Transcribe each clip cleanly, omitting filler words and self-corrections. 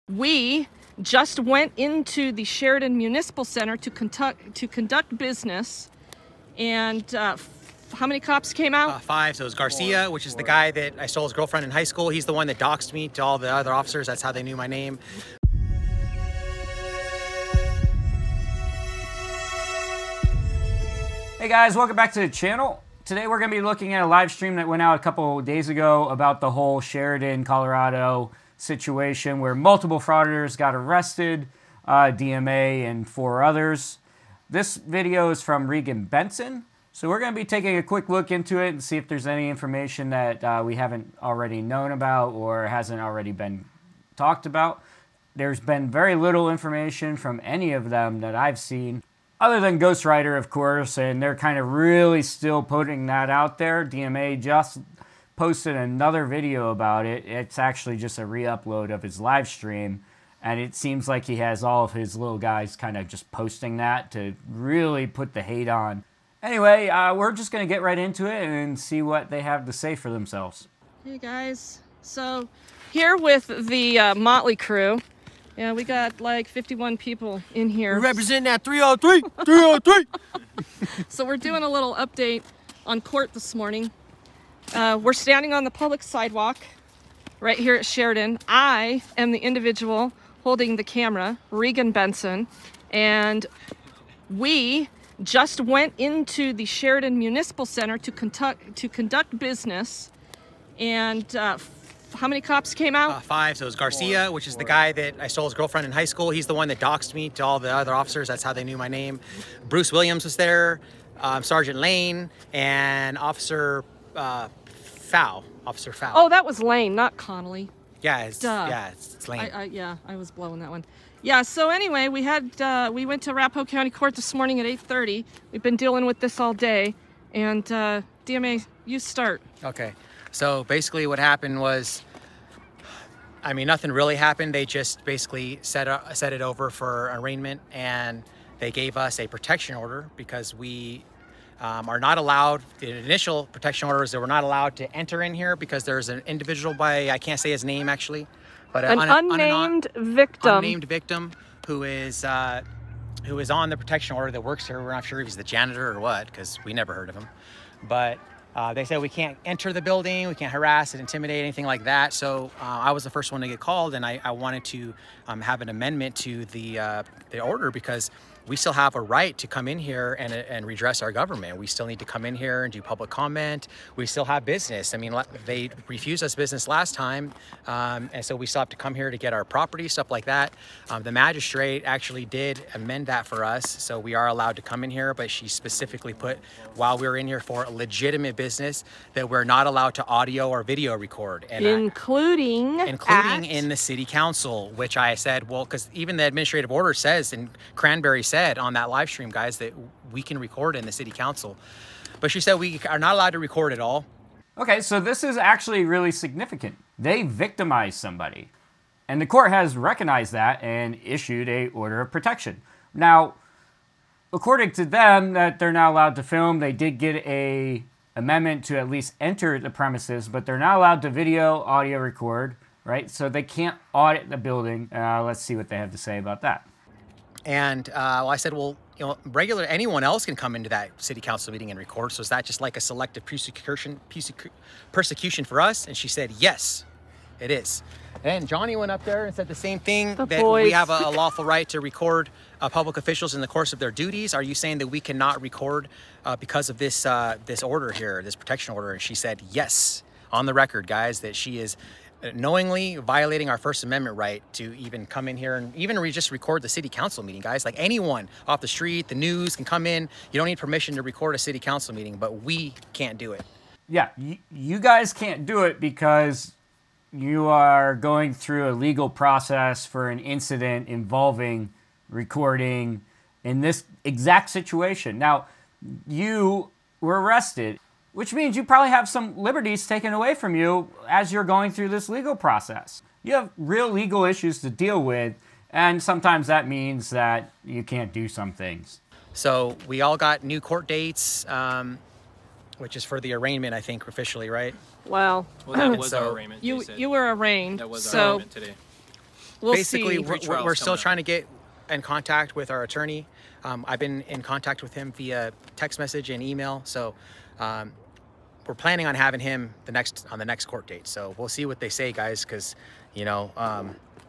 We just went into the Sheridan Municipal Center to conduct business, and how many cops came out? 5. So it was Garcia, which is the guy that I stole his girlfriend in high school. He's the one that doxed me to all the other officers. That's how they knew my name. Hey guys, welcome back to the channel. Today we're going to be looking at a live stream that went out a couple days ago about the whole Sheridan, Colorado situation where multiple frauditors got arrested, DMA and 4 others. This video is from Regan Benson. So we're going to be taking a quick look into it and see if there's any information that we haven't already known about or hasn't already been talked about. There's been very little information from any of them that I've seen, other than Ghostwriter, of course, and they're kind of really still putting that out there. DMA just posted another video about it. It's actually just a re-upload of his live stream, and it seems like he has all of his little guys kind of just posting that to really put the hate on. Anyway, we're just going to get right into it and see what they have to say for themselves. Hey guys, so here with the Motley crew. Yeah, we got like 51 people in here. We represent that 303! 303! So we're doing a little update on court this morning. We're standing on the public sidewalk right here at Sheridan. I am the individual holding the camera, Regan Benson, and we just went into the Sheridan Municipal Center to conduct business, and how many cops came out? 5. So it was Garcia, which is the guy that I stole his girlfriend in high schoul. He's the one that doxed me to all the other officers. That's how they knew my name. Bruce Williams was there, Sergeant Lane, and Officer Fowl. Officer Fowl. Oh, that was Lane, not Connolly. Yeah, it's Lane. I was blowing that one. Yeah, so anyway, we went to Arapahoe County Court this morning at 8:30. We've been dealing with this all day, and DMA, you start. Okay, so basically what happened was, I mean, nothing really happened. They just basically set it over for arraignment, and they gave us a protection order because we are not allowed. The initial protection order is that we're not allowed to enter in here because there's an individual by, I can't say his name actually, but an unnamed victim who is on the protection order that works here. We're not sure if he's the janitor or what, because we never heard of him. But they said we can't enter the building, we can't harass and intimidate, anything like that. So I was the first one to get called, and I wanted to have an amendment to the order because we still have a right to come in here and redress our government. We still need to come in here and do public comment. We still have business. I mean, they refused us business last time, and so we still have to come here to get our property, stuff like that. The magistrate actually did amend that for us, so we are allowed to come in here, but she specifically put, while we were in here for legitimate business, that we're not allowed to audio or video record. And including in the city council, which I said, well, because even the administrative order says, and Cranberry said on that live stream, guys, that we can record in the city council. But she said we are not allowed to record at all. Okay, so this is actually really significant. They victimized somebody, and the court has recognized that and issued a order of protection. Now, according to them, that they're not allowed to film. They did get a amendment to at least enter the premises, but they're not allowed to video, audio record, right? So they can't audit the building. Let's see what they have to say about that. And well, I said, well, you know, anyone else can come into that city council meeting and record. So is that just like a selective persecution for us? And she said, yes, it is. And Johnny went up there and said the same thing, that we have a lawful right to record public officials in the course of their duties. Are you saying that we cannot record because of this this order here, this protection order? And she said, yes, on the record, guys, that she is knowingly violating our First Amendment right to even come in here and even just record the city council meeting, guys. Like anyone off the street, the news can come in. You don't need permission to record a city council meeting, but we can't do it. Yeah, you guys can't do it because you are going through a legal process for an incident involving recording in this exact situation. Now, you were arrested, which means you probably have some liberties taken away from you as you're going through this legal process. You have real legal issues to deal with, and sometimes that means that you can't do some things. So we all got new court dates, which is for the arraignment, I think, officially, right? Well, that was our arraignment. You were arraigned. That was so our arraignment today. We'll basically, see. we're still trying to get in contact with our attorney. I've been in contact with him via text message and email. So we're planning on having him on the next court date. So we'll see what they say, guys, because, you know,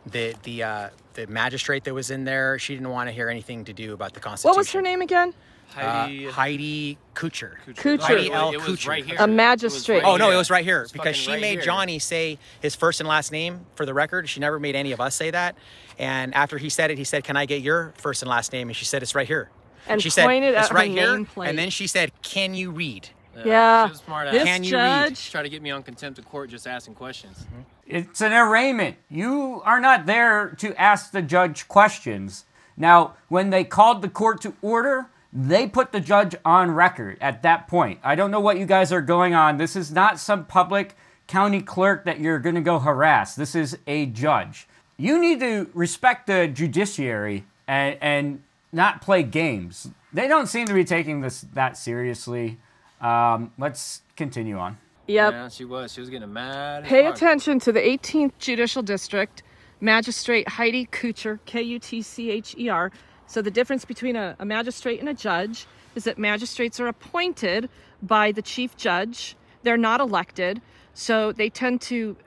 the magistrate that was in there, she didn't want to hear anything to do about the Constitution. What was her name again? Heidi Kucher. Heidi L. It was Kucher. right here. A magistrate. Oh, no, it was right here It's because fucking she right made here. Johnny say his first and last name for the record. She never made any of us say that. And after he said it, he said, "Can I get your first and last name?" And she said, "It's right here." And she pointed said, "It's at right her here." nameplate. And then she said, "Can you read?" Yeah. She was smart ass. This Can you read? judge. Try to get me on contempt of court just asking questions. It's an arraignment. You are not there to ask the judge questions. Now, when they called the court to order, they put the judge on record at that point. I don't know what you guys are going on. This is not some public county clerk that you're going to go harass. This is a judge. You need to respect the judiciary and not play games. They don't seem to be taking this that seriously. Let's continue on. Yep. Yeah, she was getting mad. Pay attention to the 18th Judicial District, Magistrate Heidi Kucher, Kutcher. So the difference between a magistrate and a judge is that magistrates are appointed by the chief judge. They're not elected, so they tend to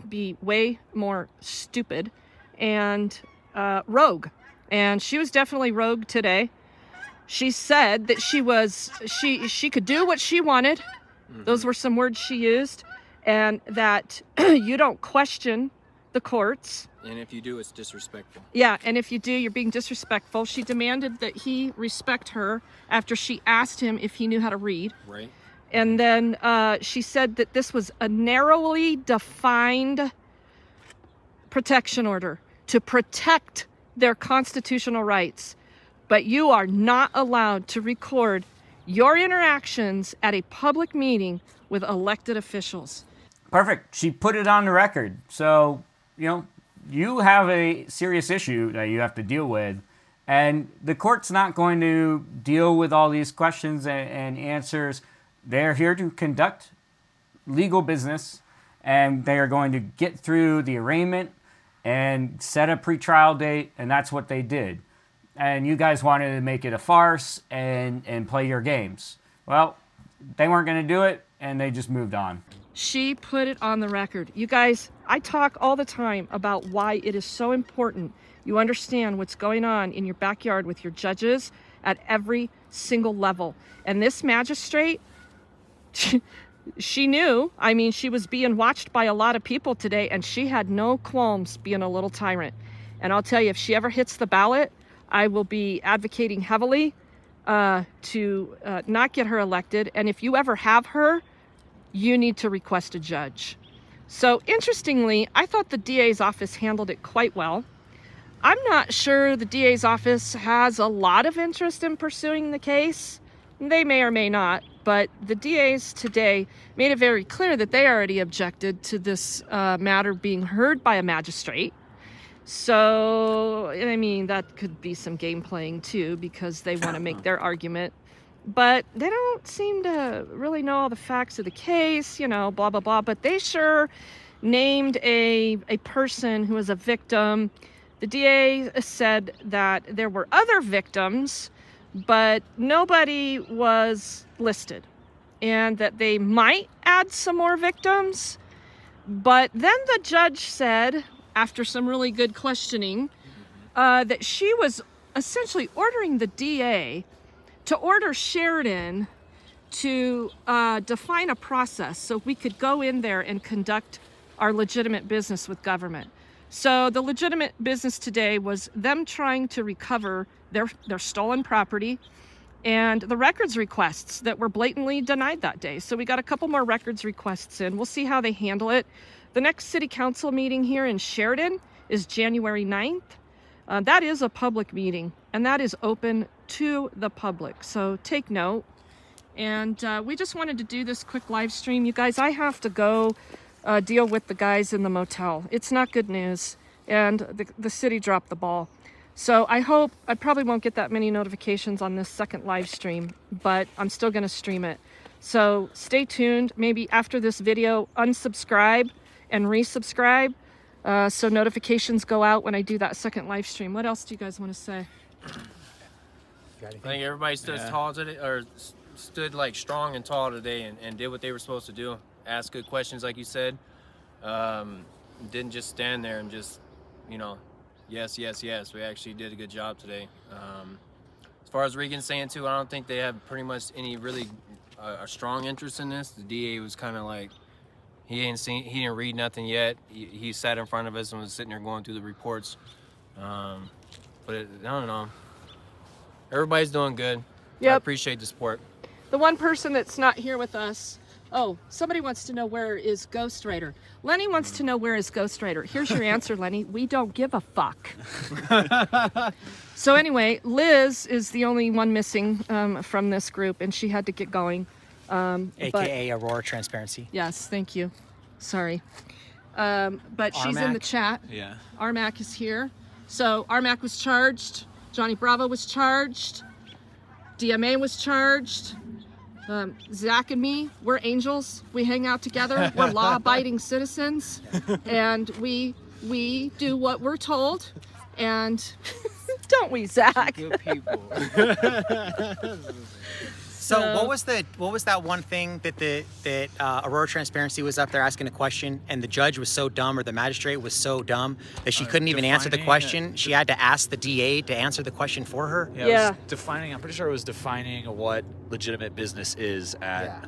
be way more stupid and rogue. And she was definitely rogue today. She said that she could do what she wanted. Those were some words she used, and that you don't question the courts. And if you do, it's disrespectful. Yeah, and if you do, you're being disrespectful. She demanded that he respect her after she asked him if he knew how to read. Right. And then she said that this was a narrowly defined protection order to protect their constitutional rights. But you are not allowed to record your interactions at a public meeting with elected officials. Perfect. She put it on the record. So, you know, you have a serious issue that you have to deal with. And the court's not going to deal with all these questions and answers. They're here to conduct legal business, and they are going to get through the arraignment and set a pretrial date, and that's what they did. And you guys wanted to make it a farce and play your games. Well, they weren't going to do it, and they just moved on. She put it on the record. You guys, I talk all the time about why it is so important you understand what's going on in your backyard with your judges at every single level. And this magistrate, she knew. I mean, she was being watched by a lot of people today, and she had no qualms being a little tyrant. And I'll tell you, if she ever hits the ballot, I will be advocating heavily to not get her elected. And if you ever have her, you need to request a judge. So interestingly, I thought the DA's office handled it quite well. I'm not sure the DA's office has a lot of interest in pursuing the case. They may or may not, but the DA's today made it very clear that they already objected to this matter being heard by a magistrate. So, I mean, that could be some game playing too, because they want to make their argument. But they don't seem to really know all the facts of the case, you know, blah, blah, blah. But they sure named a person who was a victim. The DA said that there were other victims, but nobody was listed. And that they might add some more victims. But then the judge said, after some really good questioning, that she was essentially ordering the DA to order Sheridan to define a process so we could go in there and conduct our legitimate business with government. So the legitimate business today was them trying to recover their stolen property and the records requests that were blatantly denied that day. So we got a couple more records requests in. We'll see how they handle it. The next city council meeting here in Sheridan is January 9th. That is a public meeting, and that is open to the public. So take note. And we just wanted to do this quick live stream. You guys, I have to go deal with the guys in the motel. It's not good news, and the city dropped the ball. So I probably won't get that many notifications on this second live stream, but I'm still going to stream it. So stay tuned. Maybe after this video, unsubscribe and resubscribe So notifications go out when I do that second live stream. What else do you guys want to say? I think everybody stood tall today, or stood like strong and tall today, and did what they were supposed to do. Ask good questions, like you said. Didn't just stand there and just, you know, yes, yes, yes. We actually did a good job today. As far as Regan's saying too, I don't think they have pretty much any really a strong interest in this. The DA was kind of like, he didn't read nothing yet. He sat in front of us and was sitting there going through the reports. But I don't know. Everybody's doing good. Yep. I appreciate the support. The one person that's not here with us, oh, somebody wants to know where is Ghostwriter. Lenny wants to know where is Ghostwriter. Here's your answer, Lenny. We don't give a fuck. So anyway, Liz is the only one missing from this group, and she had to get going. AKA Aurora Transparency. Yes, thank you. Sorry. But she's in the chat. Yeah. Armac is here. So Armac was charged. Johnny Bravo was charged. DMA was charged. Zach and me, we're angels. We hang out together. We're law-abiding citizens, and we do what we're told. And don't we, Zach? Good people. So what was that one thing that Aurora Transparency was up there asking a question, and the judge was so dumb, or the magistrate was so dumb that she couldn't even answer the question? She had to ask the DA to answer the question for her. Yeah. It was defining. I'm pretty sure it was defining what legitimate business is at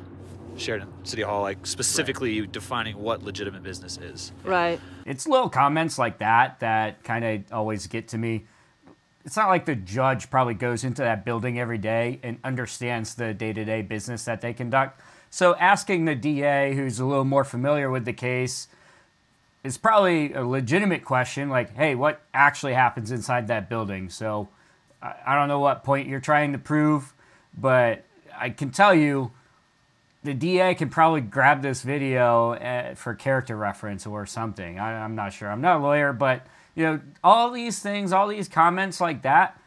Sheridan City Hall, like specifically defining what legitimate business is. Right. It's little comments like that that kind of always get to me. It's not like the judge probably goes into that building every day and understands the day-to-day business that they conduct. So asking the DA, who's a little more familiar with the case, is probably a legitimate question, like, hey, what actually happens inside that building? So I don't know what point you're trying to prove, but I can tell you the DA can probably grab this video for character reference or something. I'm not sure. I'm not a lawyer, but you know, all these things, all these comments like that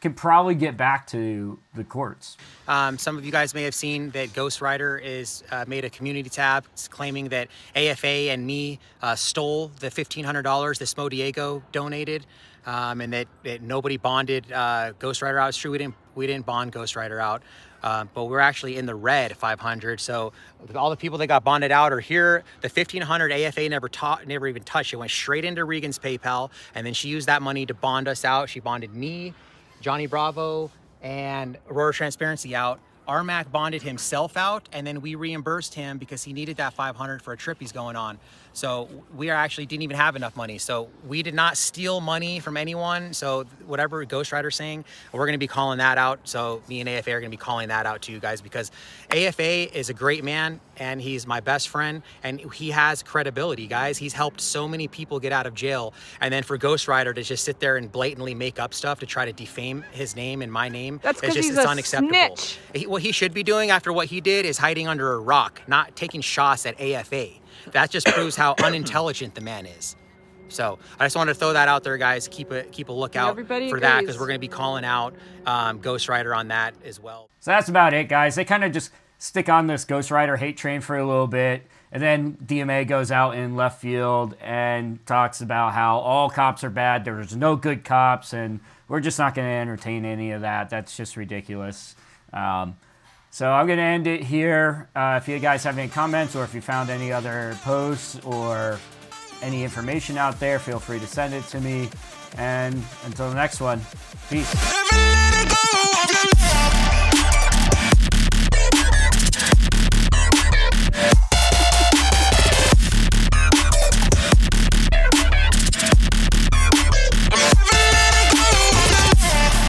can probably get back to the courts. Some of you guys may have seen that Ghostwriter is made a community tab claiming that AFA and me stole the $1,500 that Smo Diego donated, and that nobody bonded Ghostwriter out. It's true, we didn't bond Ghostwriter out. But we're actually in the red 500. So all the people that got bonded out are here. The 1,500 AFA never even touched. It went straight into Regan's PayPal, and then she used that money to bond us out. She bonded me, Johnny Bravo, and Aurora Transparency out. Armac bonded himself out, and then we reimbursed him because he needed that 500 for a trip he's going on. So we actually didn't even have enough money. So we did not steal money from anyone. So whatever Ghostwriter's saying, we're going to be calling that out. So me and AFA are going to be calling that out to you guys, because AFA is a great man and he's my best friend and he has credibility, guys. He's helped so many people get out of jail. And then for Ghostwriter to just sit there and blatantly make up stuff to try to defame his name and my name, that's because he's it's unacceptable. Snitch. What he should be doing after what he did is hiding under a rock, not taking shots at AFA. That just proves how unintelligent the man is. So I just wanted to throw that out there, guys. Keep a lookout for that, because we're going to be calling out Ghostwriter on that as well. So that's about it, guys. They kind of just stick on this Ghostwriter hate train for a little bit, and then DMA goes out in left field and talks about how all cops are bad, there's no good cops, and we're just not going to entertain any of that. That's just ridiculous. So I'm going to end it here. If you guys have any comments, or if you found any other posts or any information out there, feel free to send it to me. And until the next one, peace.